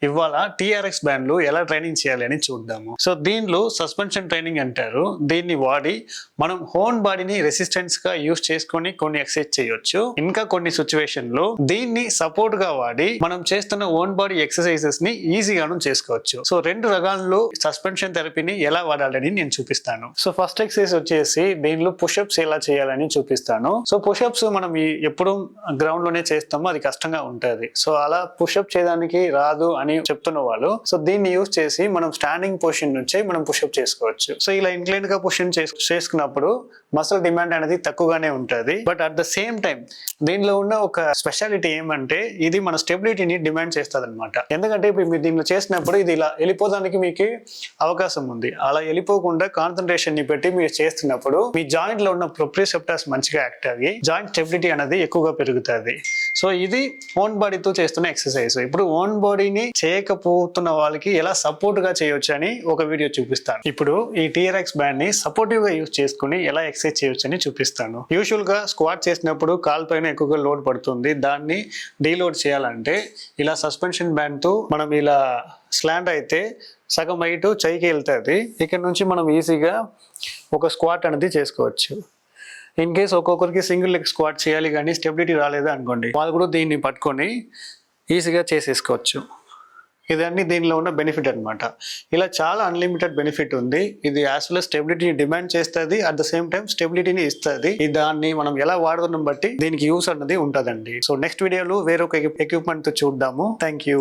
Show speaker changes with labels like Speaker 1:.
Speaker 1: ఇవాళ టీఆర్ఎక్స్ బ్యాండ్లు ఎలా ట్రైనింగ్ చేయాలి అని చూద్దాము. సో దీనిలో సస్పెన్షన్ ట్రైనింగ్ అంటారు. దీన్ని వాడి మనం హోన్ బాడీని రెసిస్టెన్స్ గా యూజ్ చేసుకొని కొన్ని ఎక్సర్సైజ్ చేయొచ్చు. ఇంకా కొన్ని సిచ్యువేషన్ లో దీన్ని సపోర్ట్ గా వాడి మనం చేస్తున్న ఓన్ బాడీ ఎక్సర్సైజెస్ ని ఈజీగాను చేసుకోవచ్చు. సో రెండు రకాలలో సస్పెన్షన్ థెరపీని ఎలా వాడాలని నేను చూపిస్తాను. సో ఫస్ట్ ఎక్సర్సైజ్ వచ్చేసి దీనిలో పుషప్స్ ఎలా చేయాలని చూపిస్తాను. సో పుషప్స్ మనం ఎప్పుడు గ్రౌండ్ లోనే చేస్తామో అది కష్టంగా ఉంటుంది. సో అలా పుషప్ చేయడానికి రాదు అని చెప్తున్న వాళ్ళు సో దీన్ని యూజ్ చేసి మనం స్టాండింగ్ పొజిషన్ నుంచి మనం పుషప్ చేసుకోవచ్చు. సో ఇలా ఇంక్లైన్ గా పొజిషన్ చేసుకున్నప్పుడు మసిల్ డిమాండ్ అనేది తక్కువగానే ఉంటుంది. But at the same time దీనిలో ఉన్న ఒక స్పెషాలిటీ ఏమంటే ఇది మన స్టెబిలిటీని డిమాండ్ చేస్తుంది అనమాట. ఎందుకంటే ఇప్పుడు మీరు దీనిలో చేసినప్పుడు ఇది ఇలా వెళ్ళిపోవడానికి మీకు అవకాశం ఉంది. అలా వెళ్ళిపోకుండా కాన్సన్ట్రేషన్ ని పెట్టి మీరు చేస్తున్నప్పుడు మీ జాయింట్ లో ఉన్న ప్రొప్రిసెప్టర్స్ మంచిగా యాక్ట్ అయ్యి జాయింట్ స్టెబిలిటీ అనేది ఎక్కువగా పెరుగుతుంది. సో ఇది ఓన్ బాడీతో చేస్తున్న ఎక్సర్సైజ్. ఇప్పుడు ఓన్ బాడీని చేయకపోతున్న వాళ్ళకి ఎలా సపోర్ట్ గా చేయొచ్చు అని ఒక వీడియో చూపిస్తాను. ఇప్పుడు ఈ టీఆర్ఎక్స్ బ్యాండ్ ని సపోర్టివ్ గా యూజ్ చేసుకుని ఎలా ఎక్సర్సైజ్ చేయొచ్చు అని చూపిస్తాను. యూజువల్ గా స్క్వాట్ చేసినప్పుడు కాల్ పైన ఎక్కువగా లోడ్ పడుతుంది. దాన్ని డీలోడ్ చేయాలంటే ఇలా సస్పెన్షన్ బ్యాండ్ తో మనం ఇలా స్లాండ్ అయితే సగం హైట్ చైకి వెళ్తుంది. ఇక్కడ నుంచి మనం ఈజీగా ఒక స్క్వాట్ అనేది చేసుకోవచ్చు. ఇన్ కేస్ ఒక్కొక్కరికి సింగిల్ లెగ్ స్క్వాట్ చేయాలి కానీ స్టెబిలిటీ రాలేదు అనుకోండి, వాళ్ళు కూడా దీన్ని పట్టుకొని ఈజీగా చేసేసుకోవచ్చు. ఇదన్నీ దీనిలో ఉన్న బెనిఫిట్ అనమాట. ఇలా చాలా అన్లిమిటెడ్ బెనిఫిట్ ఉంది. ఇది యాజ్ వెల్ స్టెబిలిటీని డిమాండ్ చేస్తుంది, అట్ ద సేమ్ టైం స్టెబిలిటీని ఇస్తుంది. దాన్ని మనం ఎలా వాడుతున్నాం బట్టి దీనికి యూస్ అన్నది ఉంటుందండి. సో నెక్స్ట్ వీడియోలో వేరొక ఎక్విప్మెంట్ తో చూద్దాము. Thank you.